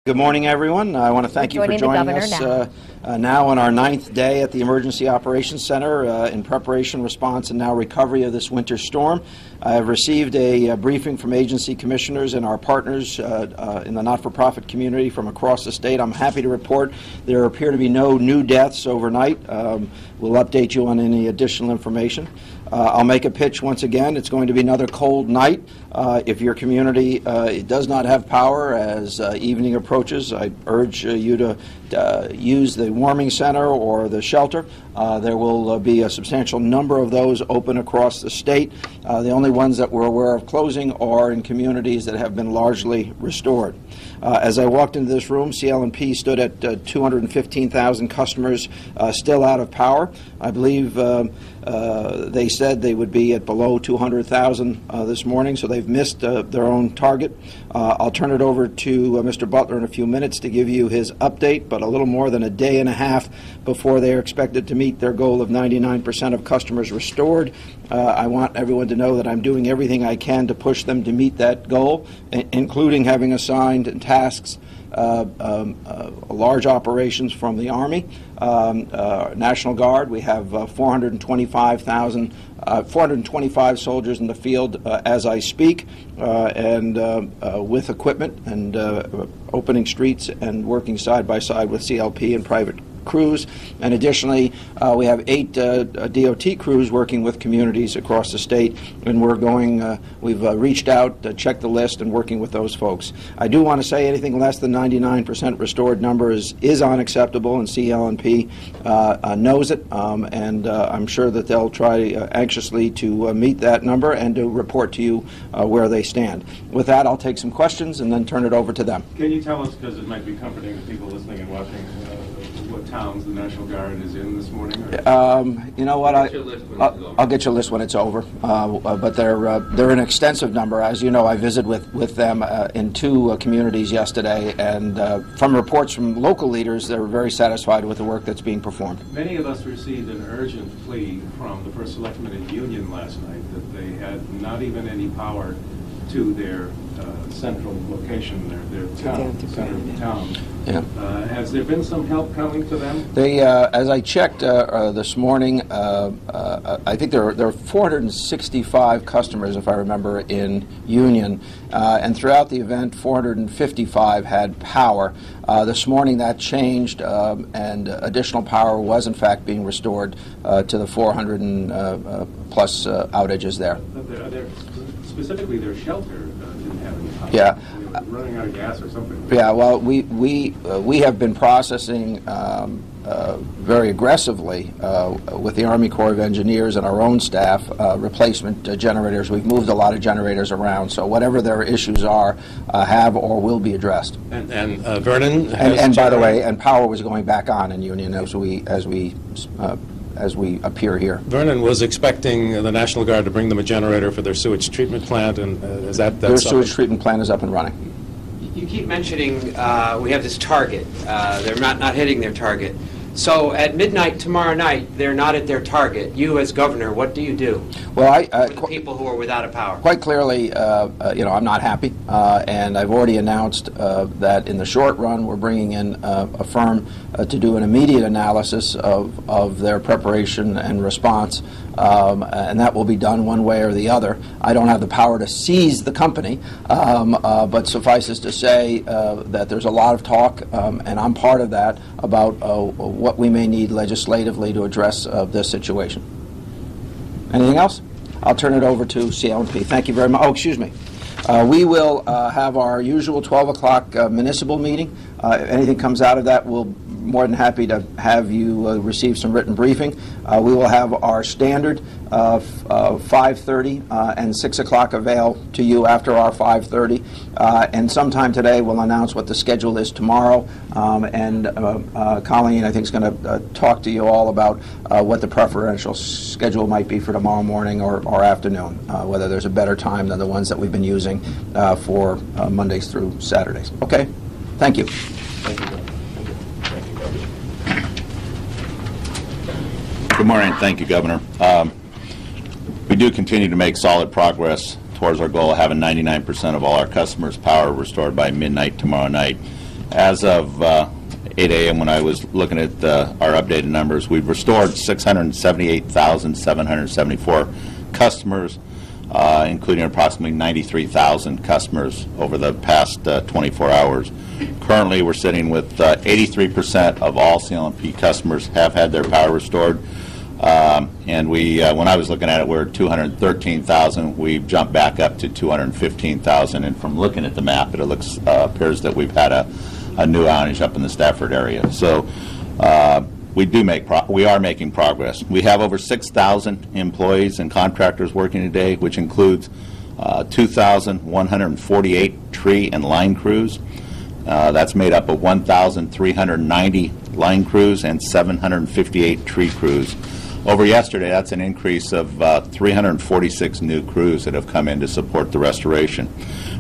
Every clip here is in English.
Good morning, everyone. I want to thank you for joining us now on our 9th day at the Emergency Operations Center in preparation, response, and now recovery of this winter storm. I have received a briefing from agency commissioners and our partners in the not-for-profit community from across the state. I'm happy to report there appear to be no new deaths overnight. We'll update you on any additional information. I'll make a pitch once again. It's going to be another cold night. If your community does not have power as evening approaches, I urge you to use the warming center or the shelter. There will be a substantial number of those open across the state. The only ones that we're aware of closing are in communities that have been largely restored. As I walked into this room, CL&P stood at 215,000 customers still out of power. I believe they said they would be at below 200,000 this morning, so they've missed their own target. I'll turn it over to Mr. Butler in a few minutes to give you his update, but a little more than a day and a half before they are expected to meet their goal of 99% of customers restored. I want everyone to know that I'm doing everything I can to push them to meet that goal, including having assigned tasks large operations from the Army, National Guard. We have 425 soldiers in the field as I speak, and with equipment and opening streets and working side by side with CLP and private crews. And additionally, we have 8 DOT crews working with communities across the state, and we've reached out, checked the list, and working with those folks. I do want to say anything less than 99% restored number is unacceptable, and CL&P knows it, and I'm sure that they'll try anxiously to meet that number and to report to you where they stand. With that, I'll take some questions and then turn it over to them. Can you tell us, because it might be comforting to people listening and watching, what towns the National Guard is in this morning? You know what? I'll get you a list when it's over. But they're an extensive number. As you know, I visited with them in 2 communities yesterday, and from reports from local leaders, they're very satisfied with the work that's being performed. Many of us received an urgent plea from the First Selectman in Union last night that they had not even any power to their central location, their town, center of the town. Yeah. Has there been some help coming to them? They, as I checked this morning, I think there are 465 customers, if I remember, in Union, and throughout the event, 455 had power. This morning that changed, and additional power was in fact being restored to the 400 and plus outages there. Specifically, their shelter didn't have any power. Yeah. Running out of gas or something. Yeah, well, we have been processing very aggressively with the Army Corps of Engineers and our own staff replacement generators. We've moved a lot of generators around, so whatever their issues are have or will be addressed. And Vernon has and by the way, and power was going back on in Union as we appear here. Vernon was expecting the National Guard to bring them a generator for their sewage treatment plant, and is that their sewage treatment plant is up and running. You keep mentioning we have this target. They're not hitting their target. So at midnight tomorrow night, they're not at their target. You, as governor, what do you do? Well, for the people who are without a power? Quite clearly, I'm not happy, and I've already announced that in the short run, we're bringing in a firm to do an immediate analysis of their preparation and response, and that will be done one way or the other. I don't have the power to seize the company, but suffices to say that there's a lot of talk, and I'm part of that, about what we may need legislatively to address this situation. Anything else? I'll turn it over to CL&P. Thank you very much. Oh, excuse me. We will have our usual 12 o'clock municipal meeting. If anything comes out of that, we'll more than happy to have you receive some written briefing. We will have our standard 5:30 and 6 o'clock avail to you after our 5:30. And sometime today we'll announce what the schedule is tomorrow. And Colleen, I think, is going to talk to you all about what the preferential schedule might be for tomorrow morning or afternoon, whether there's a better time than the ones that we've been using for Mondays through Saturdays. Okay? Thank you. Thank you. Good morning. Thank you, Governor. We do continue to make solid progress towards our goal of having 99% of all our customers' power restored by midnight tomorrow night. As of 8 a.m. when I was looking at our updated numbers, we've restored 678,774 customers, including approximately 93,000 customers over the past 24 hours. Currently, we're sitting with 83% of all CL&P customers have had their power restored. And when I was looking at it, we're at 213,000. We've jumped back up to 215,000. And from looking at the map, it appears that we've had a new outage up in the Stafford area. So we are making progress. We have over 6,000 employees and contractors working today, which includes 2,148 tree and line crews. That's made up of 1,390 line crews and 758 tree crews. Over yesterday, that's an increase of 346 new crews that have come in to support the restoration.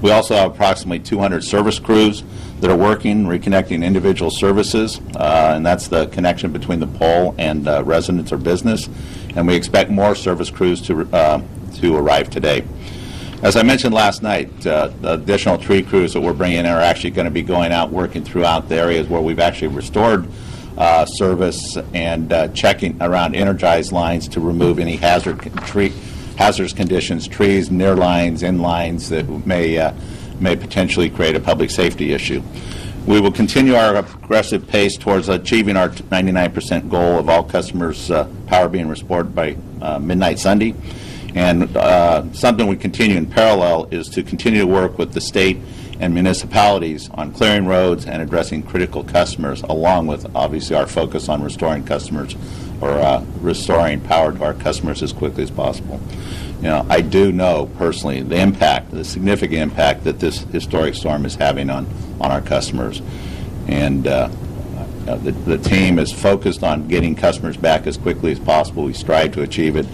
We also have approximately 200 service crews that are working, reconnecting individual services, and that's the connection between the pole and residents or business. And we expect more service crews to arrive today. As I mentioned last night, the additional tree crews that we're bringing in are actually going to be going out working throughout the areas where we've actually restored service and checking around energized lines to remove any hazardous conditions, trees near lines, in lines that may potentially create a public safety issue. We will continue our aggressive pace towards achieving our 99% goal of all customers' power being restored by midnight Sunday. And something we continue in parallel is to continue to work with the state and municipalities on clearing roads and addressing critical customers, along with obviously our focus on restoring customers or restoring power to our customers as quickly as possible. You know, I do know personally the impact, the significant impact that this historic storm is having on our customers. And the team is focused on getting customers back as quickly as possible. We strive to achieve it.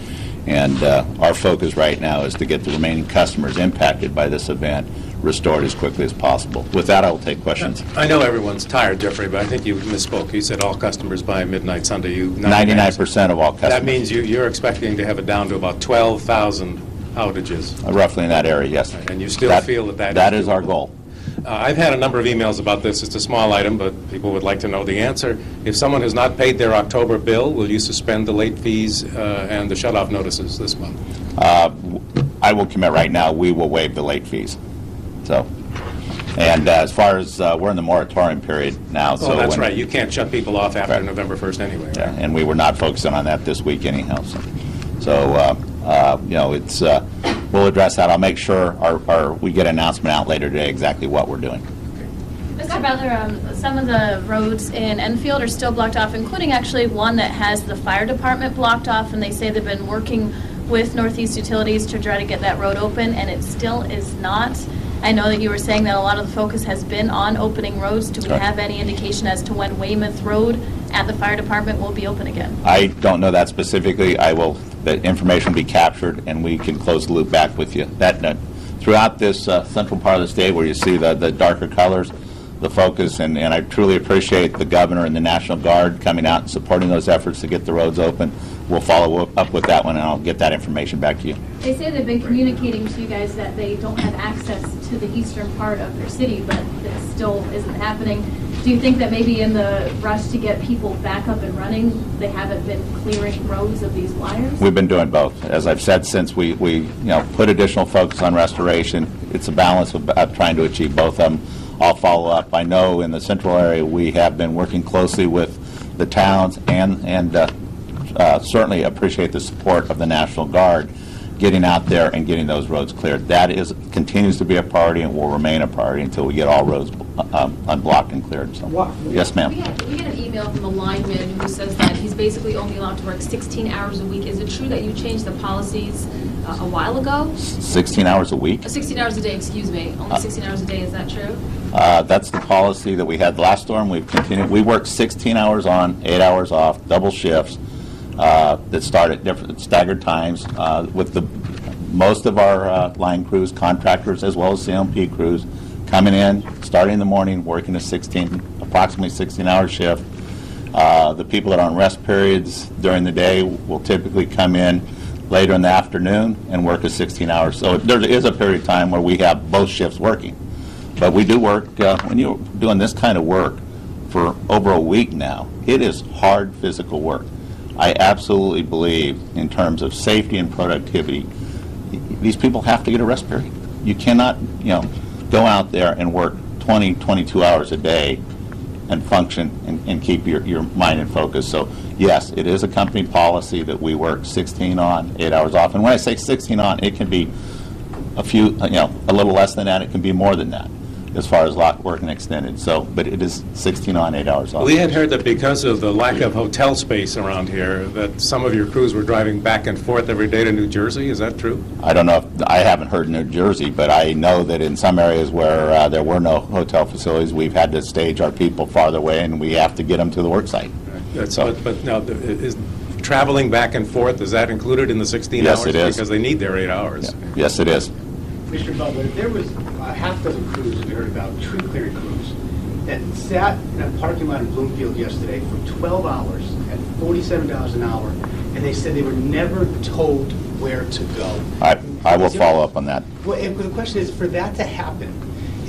And our focus right now is to get the remaining customers impacted by this event restored as quickly as possible. With that, I will take questions. I know everyone's tired, Jeffrey, but I think you misspoke. You said all customers by midnight Sunday. 99% of all customers. That means you're expecting to have it down to about 12,000 outages. Roughly in that area, yes. And you still feel that is our goal. I've had a number of emails about this. It's a small item, but people would like to know the answer. If someone has not paid their October bill, will you suspend the late fees and the shut-off notices this month? I will commit right now, we will waive the late fees. So, and as far as we're in the moratorium period now. So that's right. You can't shut people off after November 1st anyway, right? Yeah, and we were not focusing on that this week anyhow. So you know, it's we'll address that. I'll make sure we get an announcement out later today exactly what we're doing. Mr. Butler, some of the roads in Enfield are still blocked off, including actually one that has the fire department blocked off, and they say they've been working with Northeast Utilities to try to get that road open, and it still is not. I know that you were saying that a lot of the focus has been on opening roads. Do we have any indication as to when Weymouth Road at the fire department will be open again? I don't know that specifically. The information will be captured, and we can close the loop back with you. Throughout this central part of the state where you see the darker colors, the focus, and I truly appreciate the governor and the National Guard coming out and supporting those efforts to get the roads open. We'll follow up with that one, and I'll get that information back to you. They say they've been communicating to you guys that they don't have access to the eastern part of their city, but that still isn't happening. Do you think that maybe in the rush to get people back up and running, they haven't been clearing roads of these wires? We've been doing both. As I've said, since we put additional focus on restoration, it's a balance of trying to achieve both of them. I'll follow up. I know in the central area we have been working closely with the towns and certainly appreciate the support of the National Guard getting out there and getting those roads cleared. That continues to be a priority and will remain a priority until we get all roads unblocked and cleared. So, yes, ma'am. We get an email from a lineman who says that he's basically only allowed to work 16 hours a week. Is it true that you changed the policies a while ago? 16 hours a week? 16 hours a day, excuse me. Only 16 hours a day, is that true? That's the policy that we had last storm. We've continued. We worked 16 hours on, 8 hours off, double shifts that start at different staggered times with most of our line crews, contractors, as well as CL&P crews coming in, starting in the morning, working a approximately 16-hour shift. The people that are on rest periods during the day will typically come in later in the afternoon and work a 16 hours. So there is a period of time where we have both shifts working. But we do work, when you're doing this kind of work for over a week now, it is hard physical work. I absolutely believe in terms of safety and productivity, these people have to get a rest period. You cannot, go out there and work 20, 22 hours a day and function and keep your mind in focus. So yes, it is a company policy that we work 16 on, 8 hours off. And when I say 16 on, it can be a little less than that. It can be more than that as far as lock work and extended. So, but it is 16 on, 8 hours off. We had heard that because of the lack of hotel space around here, that some of your crews were driving back and forth every day to New Jersey. Is that true? I don't know if, I haven't heard New Jersey, but I know that in some areas where there were no hotel facilities, we've had to stage our people farther away, and we have to get them to the work site. But now, is traveling back and forth, is that included in the 16 hours? Yes, it is. Because they need their 8 hours. Yeah. Yes, it is. Mr. Butler, there was a half dozen crews we heard about, tree clearing crews, that sat in a parking lot in Bloomfield yesterday for 12 hours at $47 an hour, and they said they were never told where to go. I will follow up on that. Well, the question is, for that to happen,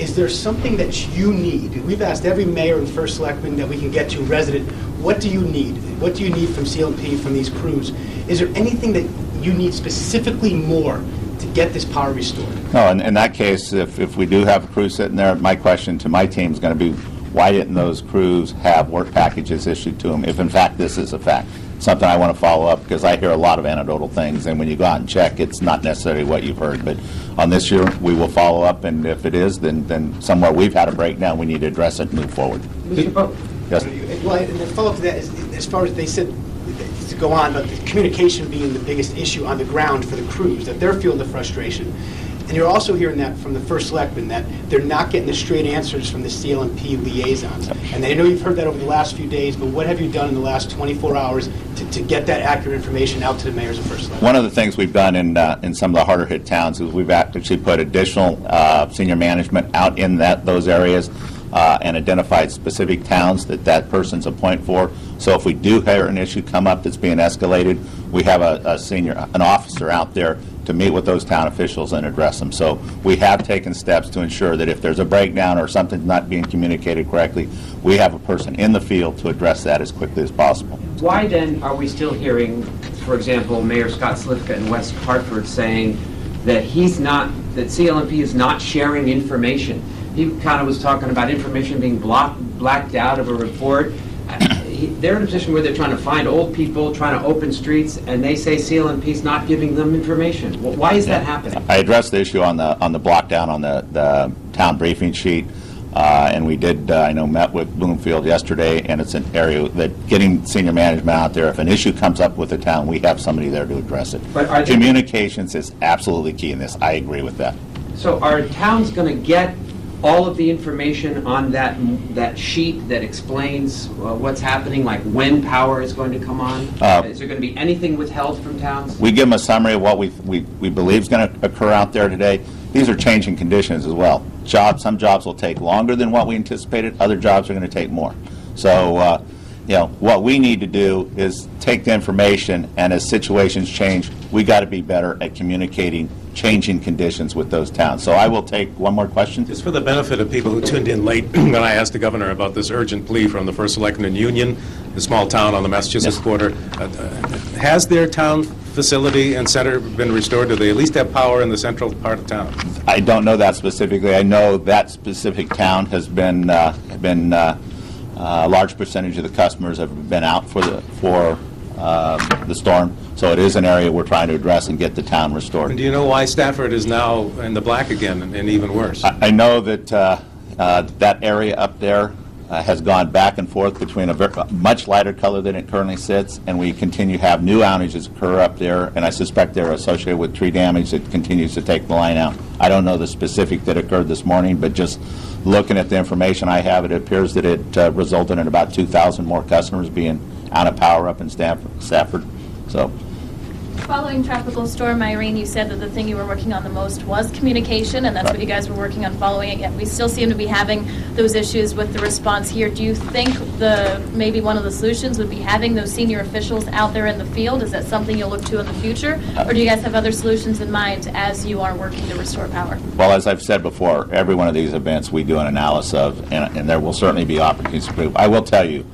is there something that you need? We've asked every mayor and first selectman that we can get to, resident, what do you need? What do you need from CL&P, from these crews? Is there anything that you need specifically more to get this power restored? No, in that case, if we do have a crew sitting there, my question to my team is going to be, why didn't those crews have work packages issued to them if in fact this is a fact? Something I want to follow up, because I hear a lot of anecdotal things, and when you go out and check, it's not necessarily what you've heard. But on this year, we will follow up, and if it is, then somewhere we've had a breakdown, we need to address it and move forward. Mr. Butler? Yes. Well, and the follow-up to that is, as far as they said, to go on, but the communication being the biggest issue on the ground for the crews, that they're feeling the frustration. And you're also hearing that from the first selectman, that they're not getting the straight answers from the CL&P liaisons. And I know you've heard that over the last few days, but what have you done in the last 24 hours to get that accurate information out to the mayors and first selectmen? One of the things we've done in some of the harder hit towns is we've actually put additional senior management out in those areas and identified specific towns that person's a point for. So if we do hear an issue come up that's being escalated, we have an officer out there to meet with those town officials and address them. So we have taken steps to ensure that if there's a breakdown or something's not being communicated correctly, we have a person in the field to address that as quickly as possible. Why then are we still hearing, for example, Mayor Scott Slifka in West Hartford saying that that CL&P is not sharing information? He kind of was talking about information being blacked out of a report. They're in a position where they're trying to find old people, trying to open streets, and they say CL&P's not giving them information. Well, why is that happening? I addressed the issue on the block down on the town briefing sheet, and we did, met with Bloomfield yesterday, and it's an area that getting senior management out there, if an issue comes up with the town, we have somebody there to address it. But communications is absolutely key in this. I agree with that. So are towns going to get all of the information on that sheet that explains what's happening, like when power is going to come on? Is there going to be anything withheld from towns? We give them a summary of what we believe is going to occur out there today. These are changing conditions as well. Some jobs will take longer than what we anticipated. Other jobs are going to take more. So, what we need to do is take the information, and as situations change, we got to be better at communicating changing conditions with those towns. So I will take one more question. Just for the benefit of people who tuned in late when I asked the governor about this urgent plea from the First Selectman in Union, the small town on the Massachusetts border, has their town facility and center been restored? Do they at least have power in the central part of town? I don't know that specifically. I know that specific town has been a large percentage of the customers have been out for the storm. So it is an area we're trying to address and get the town restored. And do you know why Stafford is now in the black again and even worse? I know that that area up there has gone back and forth between a much lighter color than it currently sits, and we continue to have new outages occur up there, and I suspect they're associated with tree damage that continues to take the line out. I don't know the specific that occurred this morning, but just looking at the information I have, it appears that it resulted in about 2,000 more customers being out of power up in Stafford. So Following Tropical Storm Irene, you said that the thing you were working on the most was communication, and that's what you guys were working on following it. Yet we still seem to be having those issues with the response here. Do you think maybe one of the solutions would be having those senior officials out there in the field? Is that something you'll look to in the future? Or do you guys have other solutions in mind as you are working to restore power? Well, as I've said before, every one of these events we do an analysis of, and there will certainly be opportunities to improve. I will tell you,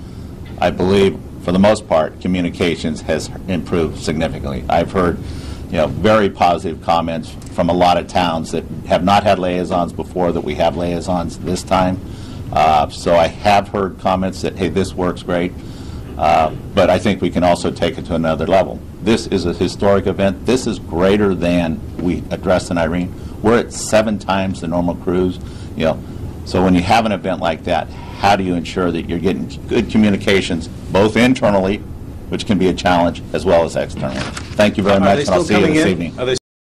I believe, for the most part, communications has improved significantly. I've heard, very positive comments from a lot of towns that have not had liaisons before that we have liaisons this time. So I have heard comments that, hey, this works great, but I think we can also take it to another level. This is a historic event. This is greater than we addressed in Irene. We're at 7 times the normal cruise. So when you have an event like that, how do you ensure that you're getting good communications, both internally, which can be a challenge, as well as externally? Thank you very much, and I'll see you this evening. Are they